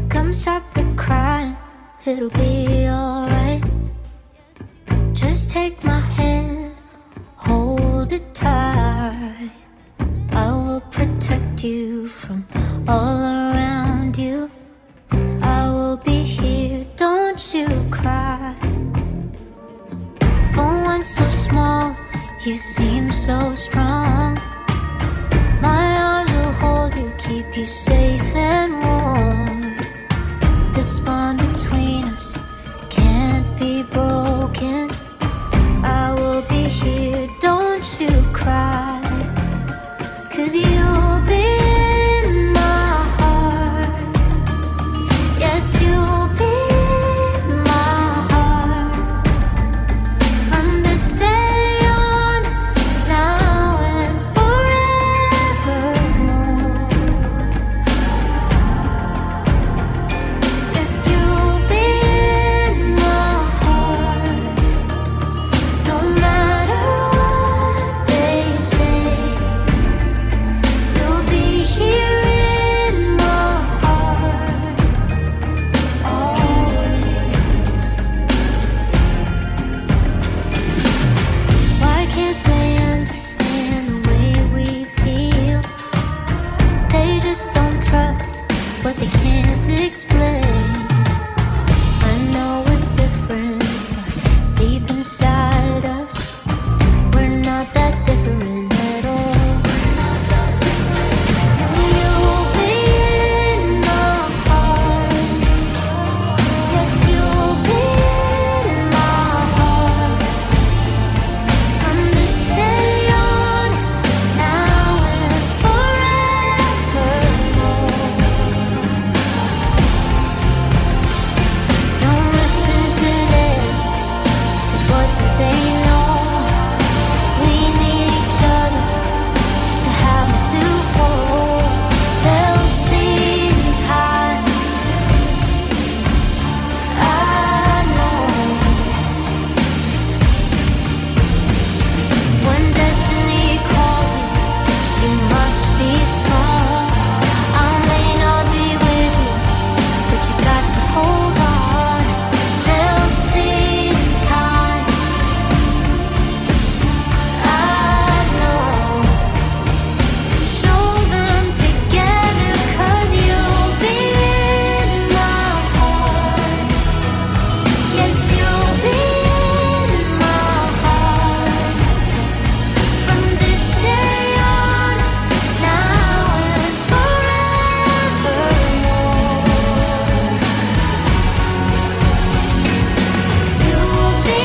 Come stop the crying, it'll be alright. Just take my hand, hold it tight. I will protect you from all around you. I will be here, don't you cry. For one so small, you seem so strong. My arms will hold you, keep you safe and warm. This bond between us can't be broken. I will be here, don't you cry. 'Cause you'll be in my heart. Yes, you'll be in my heart. From this day on, now and forevermore. Yes, you'll be in my heart. No matter what they say, you'll be here in my heart always. Why can't they understand the way we feel? They just don't trust what they can't explain. I know we're different, but deep inside us, we're not that different at all. You'll be in my heart. Yes, you'll be in my heart. From this day on, now and forevermore. Don't listen to them, 'cause what do they know? We need each other to have and to hold. They'll see in time, I know. When destiny calls you, you must be strong. I may not be with you, but you got to hold on. They'll see in time, I know. Show them together, 'cause you'll be in my heart. Yes, you'll be in my heart. From this day on, now and forevermore. You'll be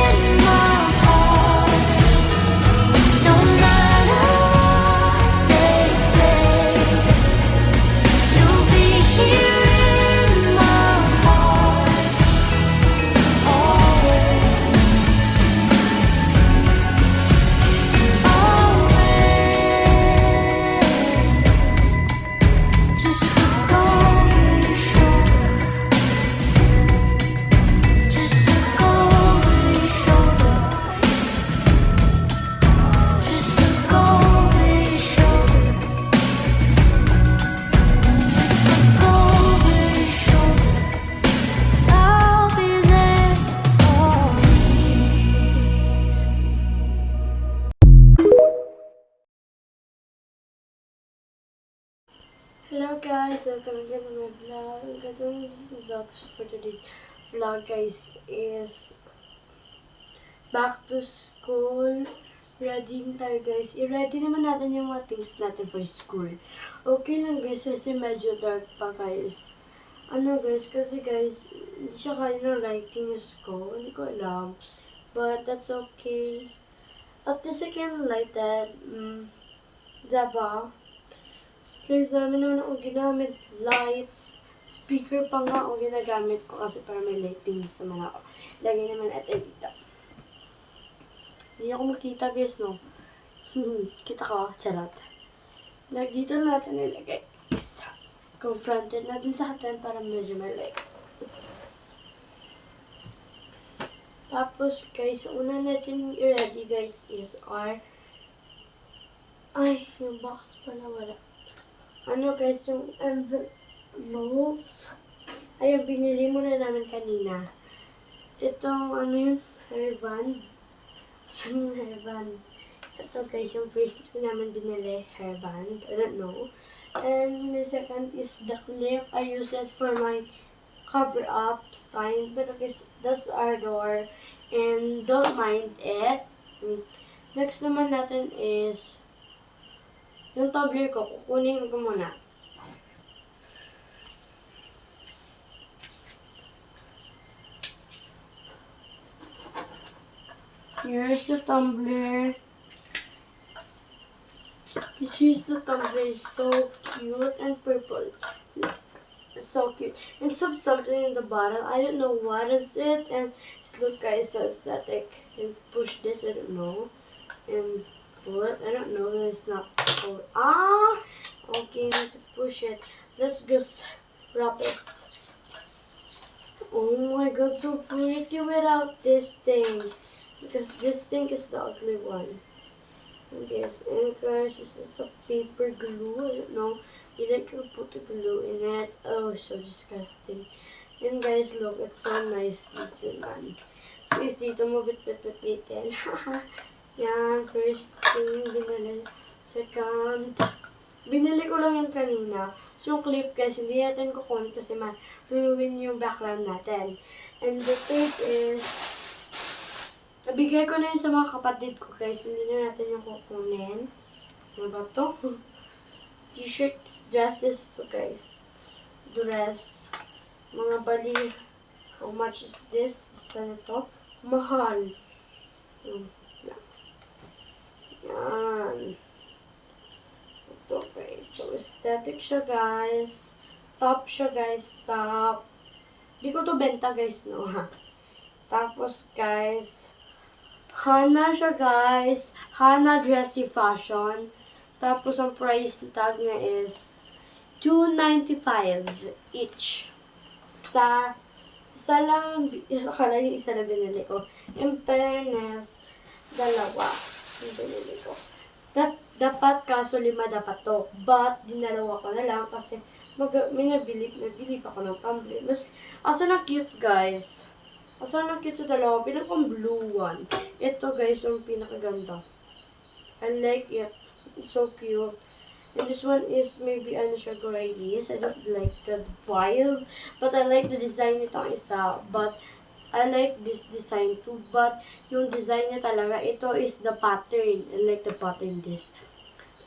in my heart. No matter what they say, you'll be here in my heart always. Always. Just look over your shoulder. Just look over your shoulder. Just look over your shoulder. Just look over your shoulder. I'll be there always. Hello guys, welcome again to my vlog. Ang gagawin vlogs for today's vlog guys is back to school. Ready na tayo guys. I-ready naman natin yung mga things natin for school. Okay lang guys kasi medyo dark pa guys. Ano guys, kasi guys, hindi siya kaya ng lightings ko. Hindi ko alam. But that's okay. At least I can light that. Diba? Guys, dami naman ako ginamit. Lights, speaker pa nga ako ginagamit ko kasi para may lightings naman ako. Lagay naman natin dito. Hindi ako makita guys, no? Kita ko, charot. Dito na natin nilagay. Isa. Confronted natin sa hatan para medyo malay. Tapos guys, una natin i-ready guys is our... Ay, yung box pala wala. Ano guys, yung loaf. Ayun, binili muna namin kanina. Itong, ano yun, hairband. Saan yung hairband? Ito guys, yung bracelet namin binili, hairband. I don't know. And the second is the clip. I use it for my cover-up sign. But okay, that's our door. And don't mind it. Next naman natin is yung tumbler ko. Kukunin ko muna. Here's the tumbler. Here's the tumbler. It's so cute and purple. It's so cute. And something in the bottom. I don't know what is it. And look guys, so aesthetic. And push this, I don't know. And put, I don't know, it's not cold. Okay, need to push it. Let's just wrap it. Oh my god, so pretty without this thing. Because this thing is the ugly one. Yes, and guys, this is a paper glue. I don't know. You like to put the glue in it. Oh, so disgusting. And guys, look, it's so nice dito man. So, dito mo bit-bit-bitin. Yan, first thing binili. Second, binili ko lang yan kanina. So, yung clip guys, hindi natin kukunin kasi ma-ruin yung background natin. And the third is, nabigay ko na yun sa mga kapatid ko guys. Hindi na natin yung kukunin. Ano ba to? T-shirts, dresses to guys. Dress. Mga bali. How much is this? Isa na to. Mahal. Yan. Ito guys. So, aesthetic siya guys. Top siya guys. Top. Di ko to benta guys, no ha. Tapos guys, Hana siya guys. Hana Dressy Fashion. Tapos ang price tag niya is $2.95 each. Isa lang, akala yung isa na binili ko. In fairness, dalawa yung binili ko. Dapat kaso 5 dapat to. But, dinalawa ko na lang kasi may nabili pa ako ng tumbler. Asa na cute guys. Asa na cute sa dalawa. Pinakang blue one. Ito guys, yung pinakaganda. I like it. It's so cute. And this one is maybe ano siya grayish. I don't like the vibe. But I like the design nito ang isa. But I like this design too. But yung design niya talaga, ito is the pattern. I like the pattern this.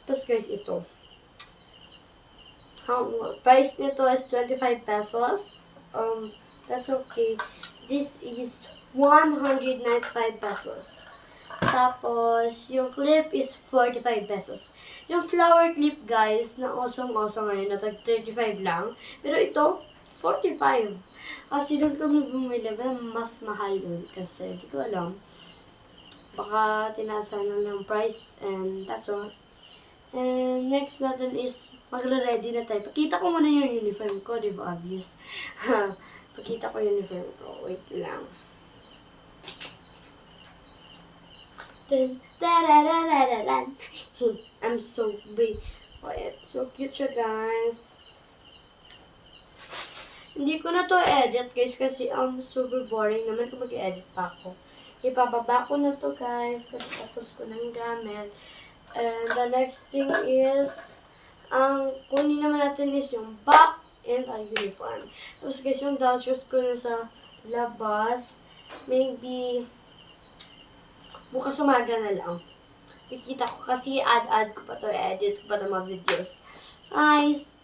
Tapos guys, ito. Price nito is 25 pesos. That's okay. This is 195 pesos. Tapos, yung clip is 45 pesos. Yung flower clip, guys, na awesome ngayon, na tag 35 lang. Pero ito, 45. Kasi doon kami bumili, mas mahal yun. Kasi, di ko alam. Baka tinasa na ng price, and that's all. And next natin is, magre-ready na tayo. Pakita ko muna yung uniform ko, di ba? Obvious. Pakita ko yung uniform ko. Wait lang. I'm so big. So cute siya, guys. Hindi ko na to edit, guys, kasi super boring naman kung mag-edit pa ako. Ipababa ko na to, guys, kasi tapos ko nang gamit. And the next thing is, kunin naman natin is yung box and a uniform. Tapos, guys, yung doll shoes ko na sa labas. Maybe bukas umaga na lang. Kikita ko kasi add ko pa to, edit ko pa to mga videos. Guys,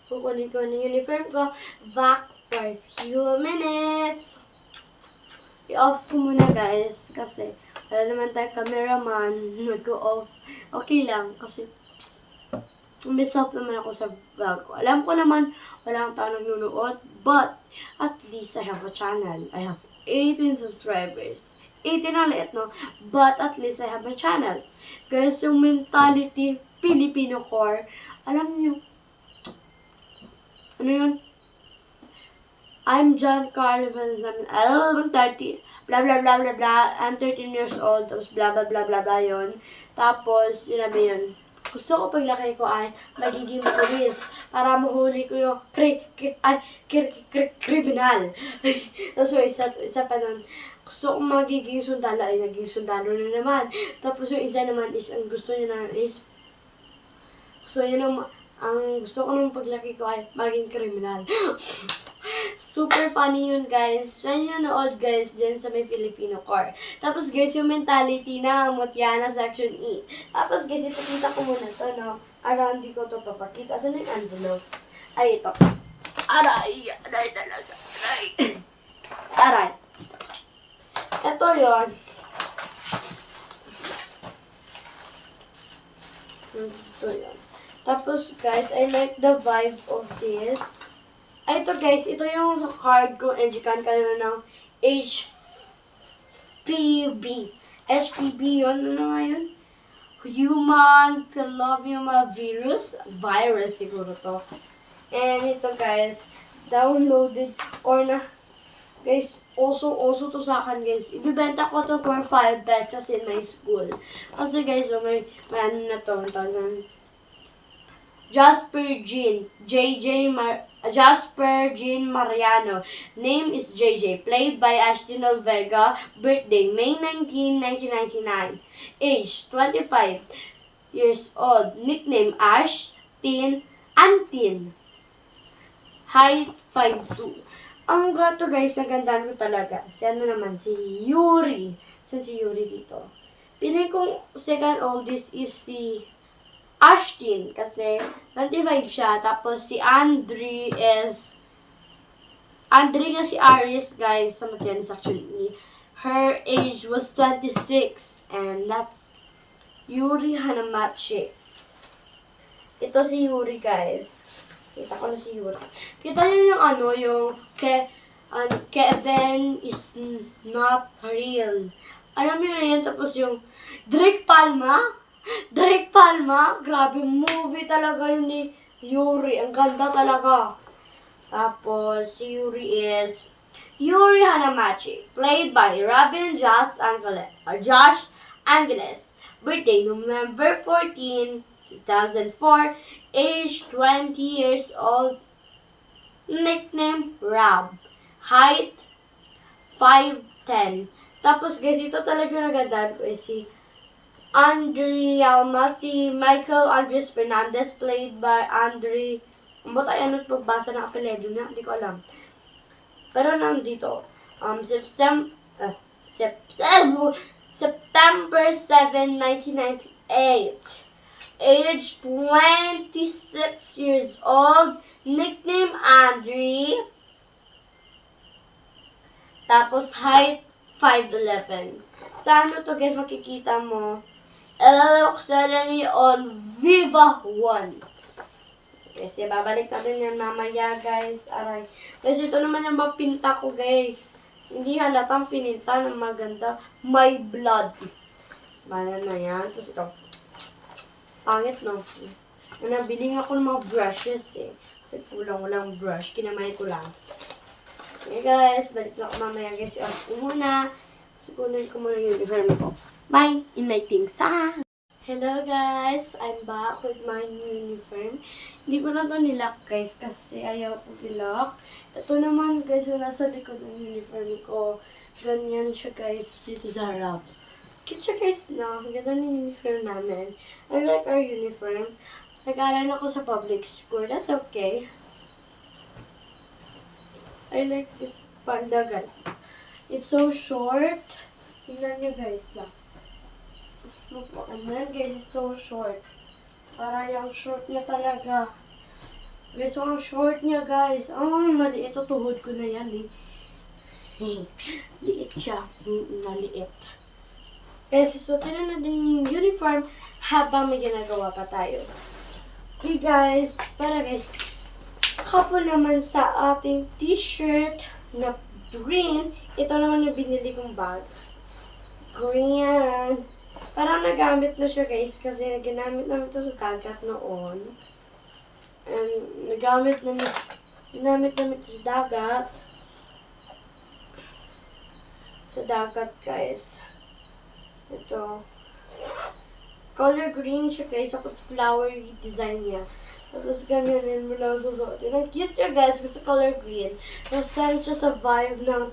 kukunin ko ng uniform ko. Back for a few minutes. I-off ko muna guys kasi wala naman tayong cameraman. Nag-off. Okay lang kasi miss off naman ako sa vlog ko. Alam ko naman walang tao nagnunood, but at least I have a channel. I have 18 subscribers. 18 na ulit, no? But at least I have a channel. Guys, yung mentality, Filipino core, alam niyo, ano yun? I'm John Carlo, I'm 30, blah blah blah blah blah, I'm 13 years old, tapos blah blah blah blah blah yun. Tapos, yun nabi yun. gusto ko paglaki ko ay magiging pulis para mahuli ko yung kriminal. Tapos isa pa nun, gusto ko magiging sundalo ay naging sundalo na naman. Tapos yung isa naman is, ang gusto niya naman is, ang gusto ko nung paglaki ko ay maging kriminal. Super funny yun, guys. Yan yung nood, guys, dyan sa may Filipino core. Tapos, guys, yung mentality na Mutiana Section E. Tapos, guys, ipakita ko muna to, no? Hindi ko to papakita. Saan yung envelope? Ay, ito. Aray talaga. Aray. Ito yun. Ito yun. Tapos, guys, I like the vibe of this. Ay, ito, guys. Ito yung card ko. Enjikan ka na ng HPV. HPV yun. Ano nga yun? Human Papilloma Virus. Virus siguro to. And ito, guys. Downloaded or na... Guys, also to sa akin, guys. Ibibenta ko to for 5 pesos in my school. Kasi, guys, may ano na to. Jasper Jean Mariano. Name is JJ. Played by Ashton Vega. Birthday, May 19, 1999. Age, 25 years old. Nickname, Ash, Antin. Height, 5'2". Ang gato, guys, nagandaan ko talaga. Si Yuri. Saan si Yuri dito? Pili kong second oldest is si Ashton, kasi 25 siya. Tapos si Andre nga si Aries, guys, sa Mutiana Section E. Her age was 26. And that's Yuri Hanamachi. Ito si Yuri, guys. Kita ko na si Yuri. Kita niyo yung Kevin is not real. Alam niyo na yun. Tapos yung Drake Palma, grabe, movie talaga yun ni Yuri. Ang ganda talaga. Tapos, si Yuri is Yuri Hanamachi, played by Josh Angeles. Birthday, November 14, 2004. Age, 20 years old. Nickname, Rob. Height, 5'10". Tapos, guys, ito talaga nagandaan ko si Andre Alma, si Michael Andres Fernandez, played by Andre. Ba't ay ano't pagbasa ng apelyido niya? Hindi ko alam. Pero nandito, September 7, 1998. Age 26 years old. Nickname Andre. Tapos height 5'11". Sa ano to, guys, makikita mo? Salary on Viva 1. Kasi babalik natin yan mamaya, guys. Aray. Kasi ito naman yung mapinta ko, guys. Hindi halatang pininta ng maganda. My blood. Bala na yan. Tapos ito. Pangit, no? Nabili nga ako ng mga brushes, eh. Kasi kulang-walang brush. Kinamay ko lang. Okay, guys. Balik na ako mamaya, guys. I-off ko muna. Kunin ko muna yung uniform ko. Bye! In my things. Hello, guys! I'm back with my new uniform. Hindi ko na ito nilock, guys, kasi ayaw ko nilock. Ito naman, guys, yung nasa likod ng uniform ko. Ganyan siya, guys, dito sa harap. Cute siya, guys, no? Ganda ng uniform namin. I like our uniform. Nag-aaral ako sa public school. That's okay. I like this pandagan. It's so short. Tingnan nyo, guys, lang. Ayan, guys, it's so short. Para yung short niya talaga. Guys, ang short niya, guys. Maliit. Ito, tuhod ko na yan, eh. Liit siya. Maliit. Guys, susutin na natin yung uniform habang may ginagawa pa tayo. Okay, guys. Para, guys, couple naman sa ating t-shirt na green. Ito naman yung binili kong bag. Green. Parang nagamit na siya, guys, kasi ginamit namin ito sa dagat noon. And ginamit namin ito sa dagat. Sa dagat, guys. Ito. Color green siya guys, tapos flowery design niya. Tapos ganyanin mo lang susuotin. Ang cute niya guys, kasi color green. Nag-send siya sa vibe ng,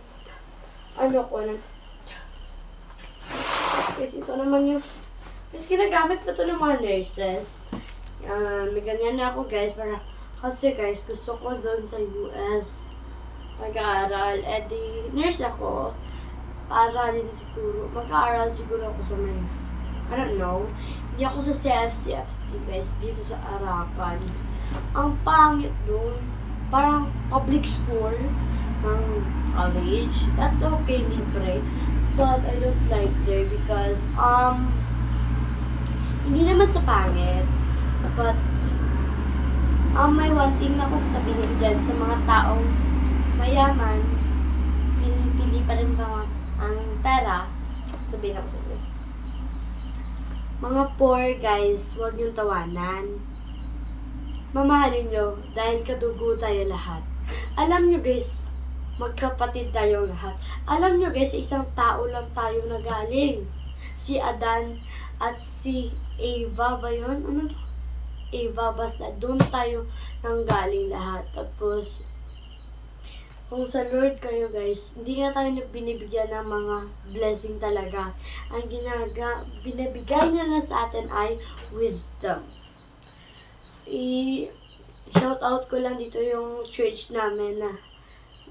guys, ito naman yung, guys, ginagamit pa ito ng mga nurses. May ganyan na ako guys, kasi guys, gusto ko doon sa US mag-aaral. Di, nurse ako. Mag-aaral siguro ako sa may, I don't know. Hindi ako sa CFCFT guys, dito sa Arakan. Ang pangit doon. Parang public school ng college. That's okay, libre. But I don't like there because, hindi naman sa pangit. But, may one thing na ako sasabihin dyan sa mga taong mayaman, pinipili pa rin ba ang pera, sabihin ako sa inyo. Mga poor guys, huwag niyong tawanan. Mamahalin niyo dahil kadugo tayo lahat. Alam niyo guys, magkapatid tayo lahat. Alam niyo guys, isang tao lang tayo nagaling. Si Adan at si Eva ba yun? Ano to? Eva, basta doon tayo nanggaling lahat. Tapos, kung sa Lord kayo guys, hindi nga tayo binibigyan ng mga blessing talaga. Ang binibigay nila sa atin ay wisdom. Shout out ko lang dito yung church namin na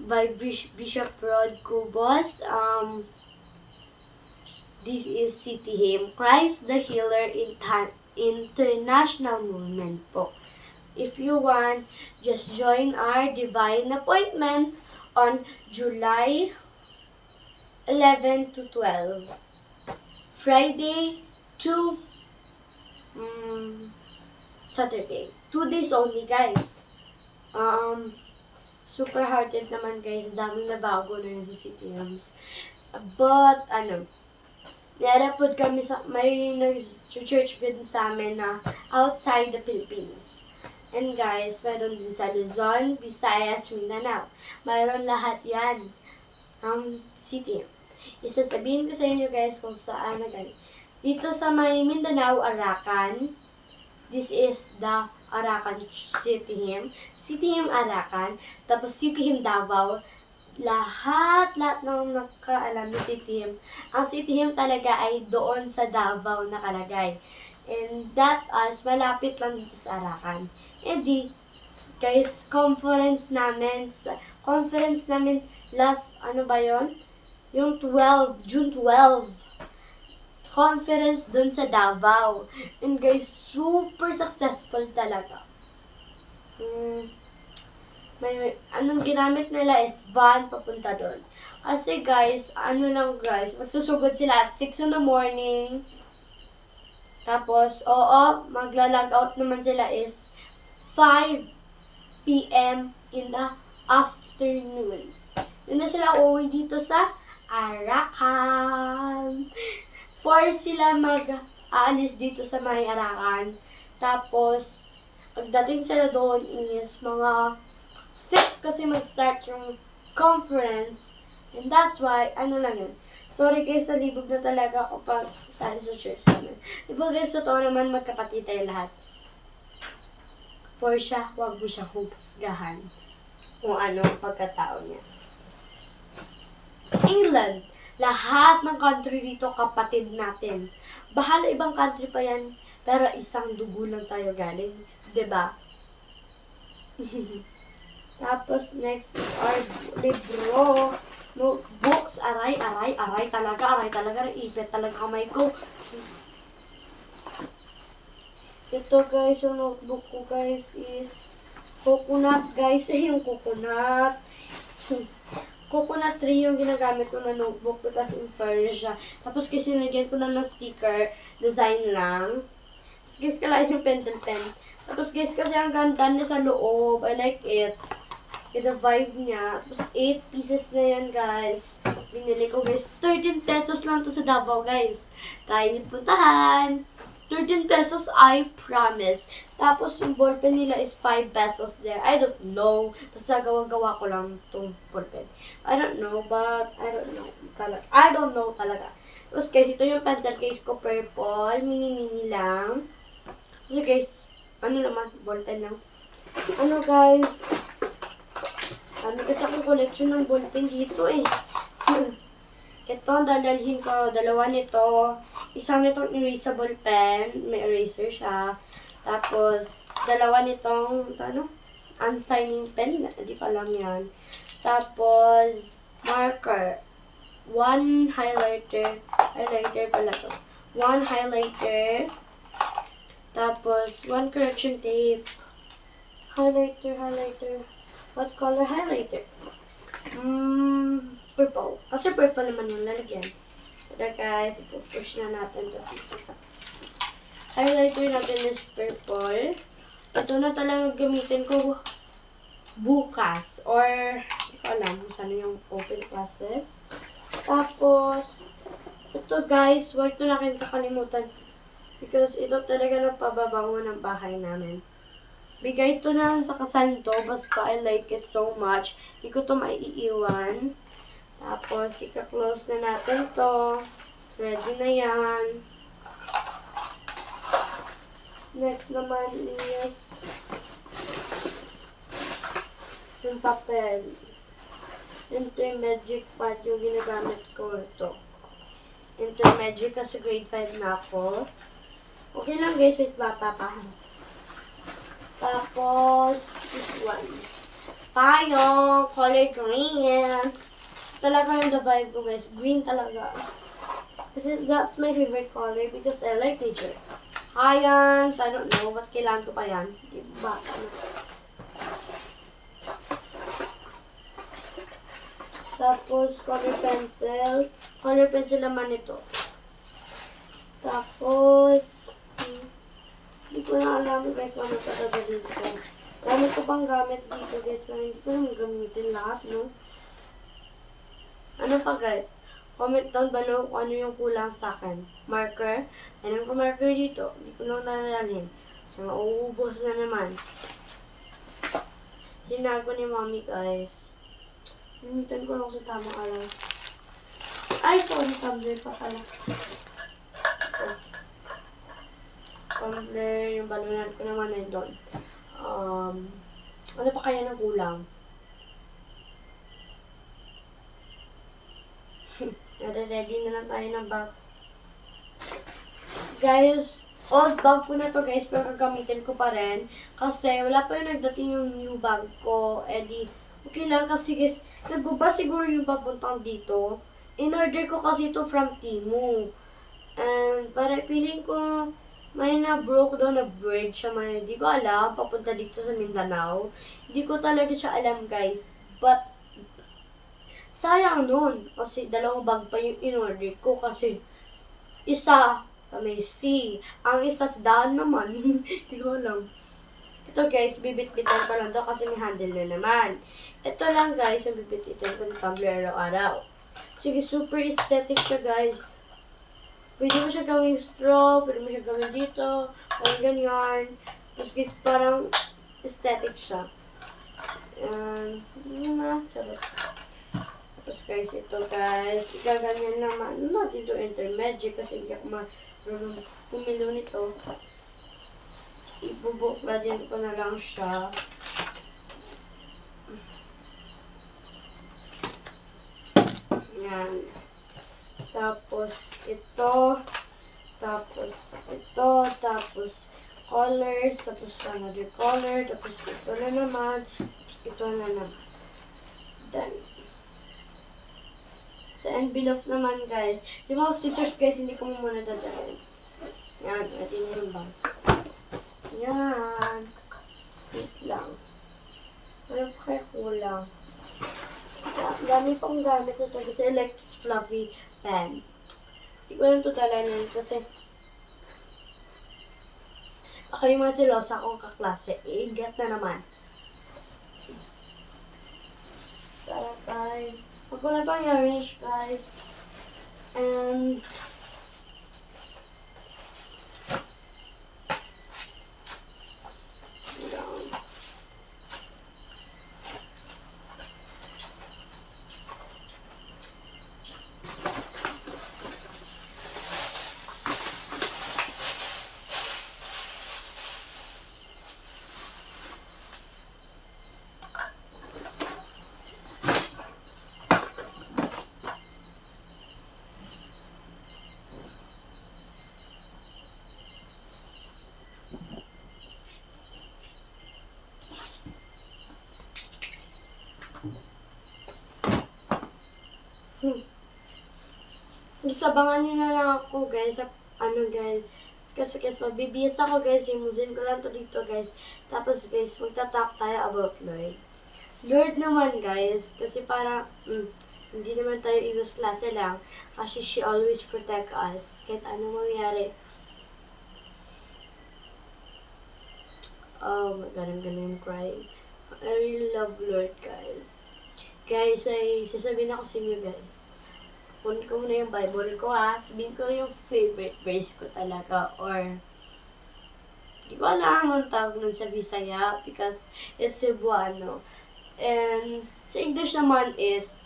by Bishop Rod Cubos. This is City Hymn, Christ the Healer International Movement po. If you want, just join our divine appointment on July 11 to 12. Friday to Saturday. 2 days only, guys. Super hearted naman, guys. Daming nabago na yun sa City Hymns. But, meron po kami may nag-church din sa amin na outside the Philippines. And guys, meron din sa Luzon, Visayas, Mindanao. Mayroon lahat yan. City. Isasabihin ko sa inyo guys kung saan na guys. Dito sa may Mindanao, Arakan. This is the Arakan City Hymn. City Hymn Arakan. Tapos City Hymn Davao. Lahat ng nakaalam ni City Hymn. Ang City Hymn talaga ay doon sa Davao nakalagay. And that is malapit lang dito sa Arakan. And di, guys, conference namin last, yung June 12. Conference dun sa Davao. And guys, super successful talaga. Anong ginamit nila is van papunta doon. Kasi guys, magsusugod sila at 6 in the morning. Tapos, magla-log out naman sila is 5 p.m. in the afternoon. Yun na sila uuwi dito sa Arakan. 4 sila mag-aalis dito sa may Arakan. Tapos, pagdating sila doon is mga 6 kasi mag-start yung conference. And that's why, sorry guys, nalibog na talaga ako pag sali sa church namin. Diba guys, totoo naman magkapatid tayo lahat. For siya, huwag mo siya husgahan kung ano ang pagkatao niya. England, lahat ng country dito kapatid natin. Bahala ibang country pa yan, pero isang dugo lang tayo galing. Diba? Tapos, next is our libro. Notebooks. Aray talaga. Ipit talaga kamay ko. Ito guys, yung notebook ko guys is coconut guys. Yung coconut. Coconut tree yung ginagamit ko na notebook because in Persia. Tapos kasi nilagyan ko na ng sticker. Design lang. Tapos guys, kalahin yung pentel pen. Tapos guys, kasi ang ganda niya sa loob. I like it. Yung vibe niya. Tapos 8 pieces na yan guys. Binili ko guys. 13 pesos lang to sa Davao guys. Tayo puntahan. 13 pesos, I promise. Tapos yung ballpen nila is 5 pesos there. I don't know. Basta gawa-gawa ko lang itong ballpen. I don't know talaga. Tapos guys, ito yung pencil case ko, purple. Mini-mini lang. So guys, ano naman, ballpen lang. Ano guys, ano kasi akong collection ng ballpen dito eh. Ito, dadalhin ko, dalawa nito. Isang nitong erasable pen, may eraser siya. Tapos, dalawa nitong, ano, unsigning pen, hindi pa alam yan. Tapos, marker. One highlighter pala to. One highlighter. Tapos, one correction tape. Highlighter. What color highlighter? Purple. Kasi purple naman yung lalagyan. Pero guys, ipupush na natin ito. Highlighter natin is purple. Ito na talaga gamitin ko bukas. Or, hindi ko alam kung saan yung open classes. Tapos, ito guys, huwag ito na kayo kakalimutan. Because ito talaga nagpababango ng bahay namin. Bigay ito na sa kasanto. Basta I like it so much. Hindi ko ito maiiwan. Tapos, ika-close na natin to. Ready na yan. Next naman is yung papel. Intermagic pad yung ginagamit ko ito. Intermagic kasi grade 5 na ako. Okay lang guys, wait, bata pa. Tapos, this one. Payong, color green. Talaga yung the vibe ko guys. Green talaga. Kasi that's my favorite color because I like nature. Ayans, I don't know. Ba't kailangan ko pa yan? Diba? Tapos, color pencil. Color pencil naman ito. Tapos, hindi ko na alam guys kung ano talaga dito. Gamit ko pang gamit dito guys. Pero hindi ko naman gamitin lahat, no? Ano pa guys? Comment down below kung ano yung kulang sa akin. Marker. Meron ko marker dito. Hindi ko na nalalin. So, mauubos na naman. Tinago ni mommy guys. Limitan ko lang sa tamang araw. Ay, sorry. Tumbler pa pala. Oh. Tumbler. Yung balunan ko naman ay doon. Ano pa kaya ng kulang? Ready na lang tayo ng bag. Guys, old bag ko na to guys, pero gagamitin ko pa rin. Kasi wala pa yung nagdating yung new bag ko. Eh di, okay lang kasi guys, nagbuba siguro yung papuntang dito. In-order ko kasi ito from Temu. And para feeling ko, may na-broke daw na bridge siya. Hindi ko alam, papunta dito sa Mindanao. Hindi ko talaga siya alam guys. But, sayang nun. Kasi dalawang bag pa yung in-order ko. Kasi isa sa may C. Ang isa sa daan naman. Hindi ko alam. Ito guys, bibit-bitan ko lang to kasi may handle na naman. Ito lang guys, yung bibit-bitan ko ng tumbler araw-araw. Sige, super aesthetic siya guys. Pwede mo siya gawing straw, pwede mo siya gawin dito, parang ganyan. Tapos guys, parang aesthetic siya. Yun na, charot. Tapos guys, ito guys, gaganyan naman. Not ito intermediate kasi hindi ako marunong pumilo nito. Ibubukla din ko na lang siya. Yan. Tapos ito. Tapos ito. Tapos colors. Tapos another color. Tapos ito na naman. Tapos ito na naman. Then, sa envelope naman guys. Yung mga scissors guys, hindi ko muna dadalhin. Yan, ready na yung bag. Yan. Wait lang. Ano pa kaya kulang? Dami pang gamit na ito kasi Lex Fluffy Pen. Hindi ko lang ito dalahin kasi ako yung mga silosa akong kaklase. Get na naman. Tara guys. Huwag ko na ito i-arrange guys. And Isabangan nyo na lang ako guys sa guys. Kasi guys, magbibihis ako guys. Imusin ko lang to dito guys. Tapos guys, magtatalk tayo about Lord. Lord naman guys, kasi para hindi naman tayo English klase lang. Kasi she always protect us. Kahit anong mangyari. Oh my god, I'm gonna cry. I really love Lord guys. Guys, ay sasabihin ako sa inyo guys. Kunin ko muna yung Bible ko ha. Sabihin ko yung favorite verse ko talaga. Or, di ko alam ang tawag nun sa Bisaya because it's Cebuano. And, sa English naman is,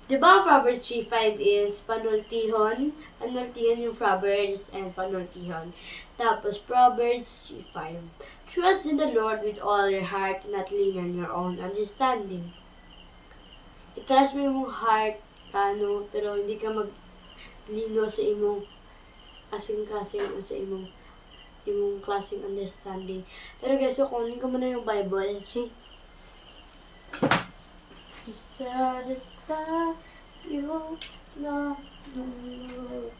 di ba Proverbs 3:5 is panultihon? Panultihon yung Proverbs and panultihon. Tapos, Proverbs 3:5. Trust in the Lord with all your heart, not lean on your own understanding. I-trust mo yung heart, pero hindi ka maglino sa imong kasing-kasing o sa imong klaseng understanding. Pero guys, so kunin ko muna yung Bible. See? Satisfy you, love the Lord.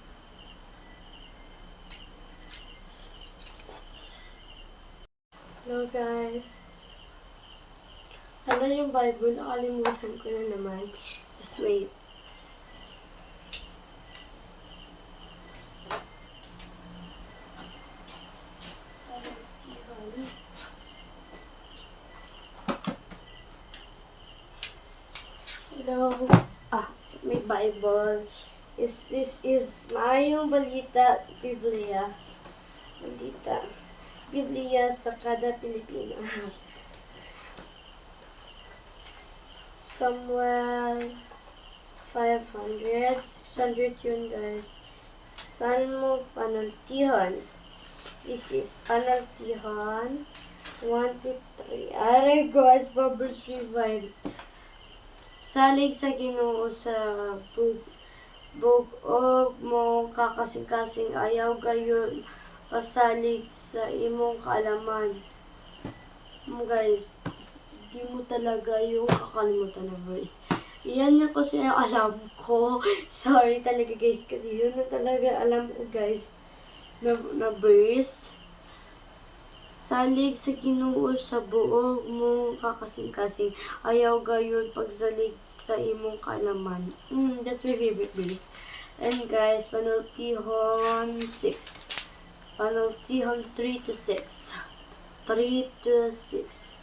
Hello guys. Ano yung Bible? Nakalimutan ko na naman. Just wait. Hello. May Bible. This is Mayong Balita Biblia. Biblia sa kada Pilipino. Samuel 500, 600 yun guys. Saan mo panultihon? This is panultihon 1 to 3. Aray guys, Proverbs 3:5. Salig sa Ginoo sa bug-og mo kakasing-kasing ayaw gayon pasalig sa imong kaalaman. Guys, di mo talaga yung kakalimutan na verse. Yan yung kasi yung alam ko. Sorry talaga guys, kasi yun na talaga alam ko guys na verse. Salig sa Ginoo sa buog mong kakasing-kasing ayaw gayon pagsalig sa imong kaalaman. That's my favorite verse. And guys, panultihon 6. Panultihon 3 to 6. 3 to 6.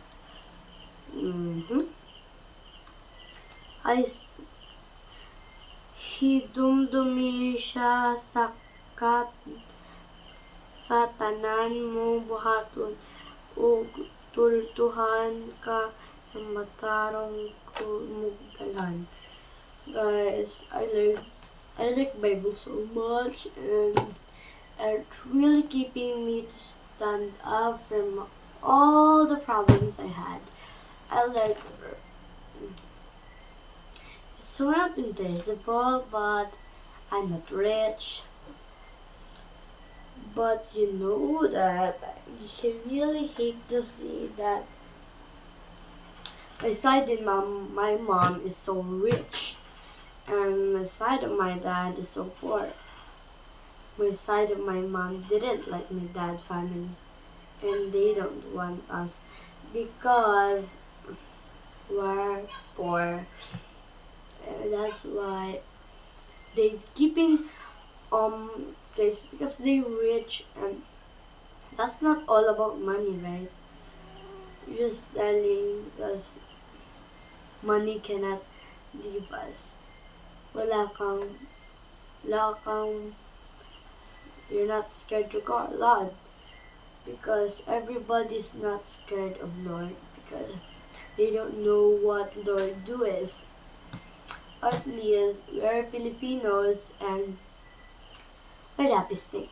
Ay hidumdumi siya sa tanan mo buhaton ug tultuhan ka ng matarong kumugdalan. Guys, I like Bible so much, and it's really keeping me to stand up from all the problems I had. I like it's not invisible, but I'm not rich. But you know that you really hate to see that my side of my mom is so rich, and my side of my dad is so poor. My side of my mom didn't like my dad's family, and they don't want us because we're poor. And that's why they keeping guys, because they rich, and that's not all about money, right? You're just selling because money cannot leave us. You're not scared to God, Lord, because everybody's not scared of Lord because they don't know what Lord do is. At least we're Filipinos and we're happy state.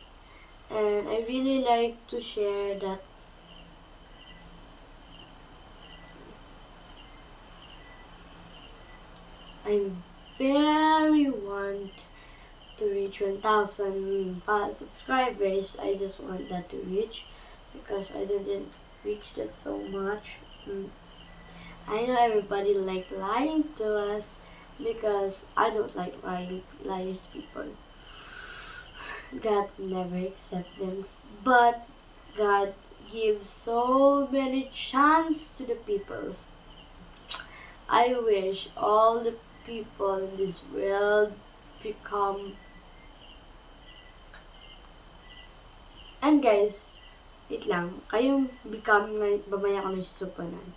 And I really like to share that I'm very want to reach 1,000 subscribers. I just want that to reach because I didn't reach that so much. I know everybody like lying to us because I don't like liars people. God never accepts them, but God gives so many chance to the peoples. I wish all the people in this world become. And guys, wait lang, kayong become na mamaya ko nasusupanan.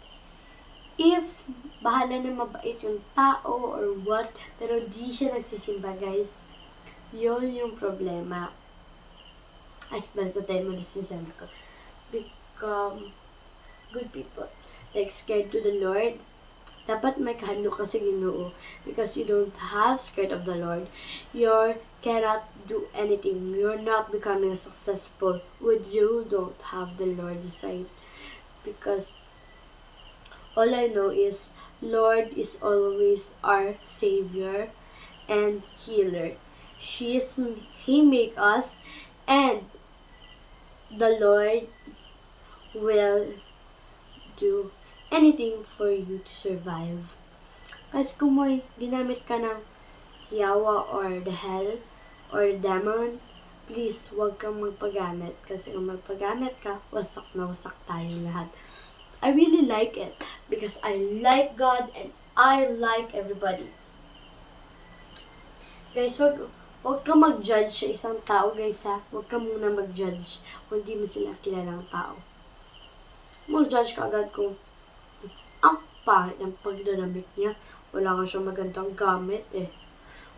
If bahala na mabait yung tao or what, pero di siya nagsisimba guys, yun yung problema. Ay, balik ko tayo muna sa sinasabi ko. Become good people. Like scared to the Lord. Dapat may kahandog ka sa Ginoo. Because you don't have scared of the Lord, you cannot do anything. You're not becoming successful when you don't have the Lord inside. Because all I know is Lord is always our Savior and Healer. He make us, and the Lord will do anything for you to survive. Kasi kung may ginamit ka ng yawa or the hell or demon, please huwag kang magpagamit. Kasi kung magpagamit ka, wasak na wasak tayo lahat. I really like it because I like God and I like everybody. Guys, huwag kang mag-judge sa isang tao, guys, ha. Huwag ka muna mag-judge kung di mo sila kilalang tao. Mag-judge ka agad kung ang pangit ng pagdadamit niya. Wala ka siyang magandang gamit, eh.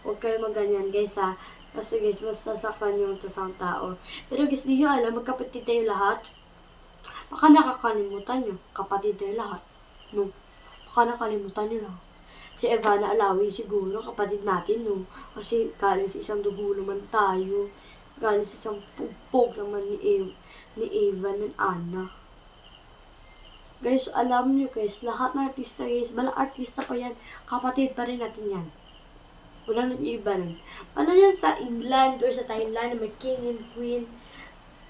Huwag kayo maganyan, guys, ha. Kasi, guys, masasaktan yung isang tao. Pero, guys, di nyo alam, magkapatid tayo lahat. Baka nakakalimutan nyo, kapatid tayo lahat. No? Baka nakalimutan nyo lang. Si Evana Alawi siguro, kapatid natin, no? Kasi galing sa isang dugo naman tayo. Galing sa isang pugpog naman ni Eva and Anna. Guys, alam nyo guys, lahat ng artista guys, balang artista pa yan, kapatid pa rin natin yan. Wala nang iba nun. Ano yan sa England or sa Thailand, may king and queen,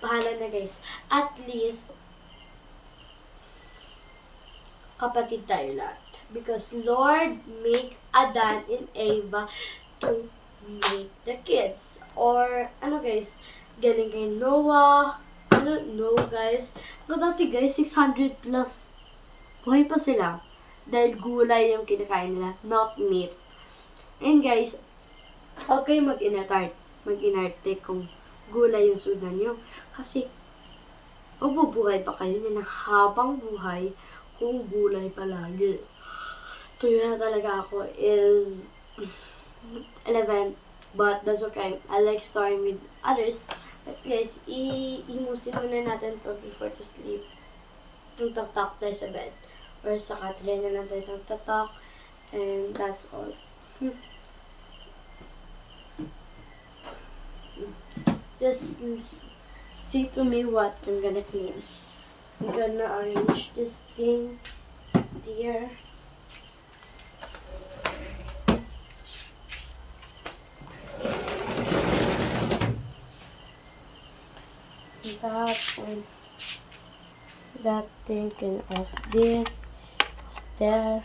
bahala na guys. At least, kapatid tayo lahat. Because Lord make Adan and Eva to make the kids. Or, ano guys, galing kay Noah. I don't know guys. Pero dati guys, 600 plus. Buhay pa sila. Dahil gulay yung kinakain nila, not meat. And guys, okay mag-inarte kung gulay yung sudan nyo. Kasi, mabubuhay pa kayo ng habang buhay kung gulay palagi. Tuyo na talaga ako is 11, but that's okay. I like starting with others. But guys, imusin muna natin to before to sleep. Tugtak-tak tayo sa bed. Or sa katrin na lang tayo tugtak. And that's all. Just see to me what I'm gonna clean. I'm gonna arrange this thing here. That thing can off this there.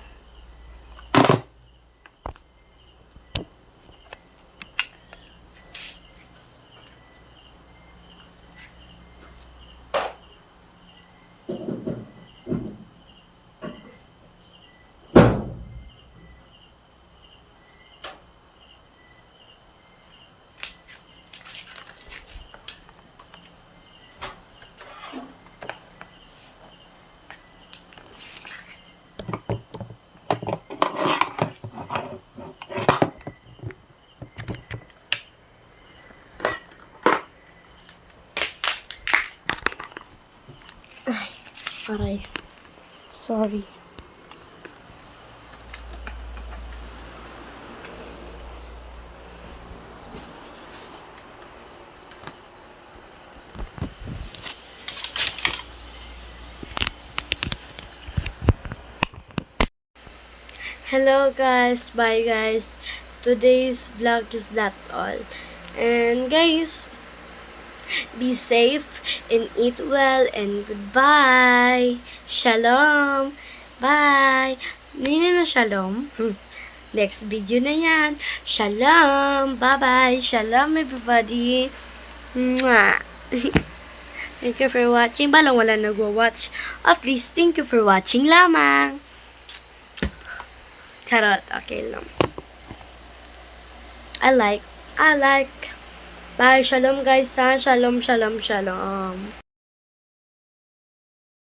Aray. Sorry. Hello guys, bye guys. Today's vlog is that all. And guys, be safe and eat well and goodbye. Shalom. Bye! Hindi na shalom. Next video na yan. Shalom! Bye-bye! Shalom everybody! Mwah! Thank you for watching. Balang wala nagwa-watch. At least, thank you for watching lamang. Charot. Okay lang. I like. Bye. Shalom guys ha. Shalom, shalom, shalom.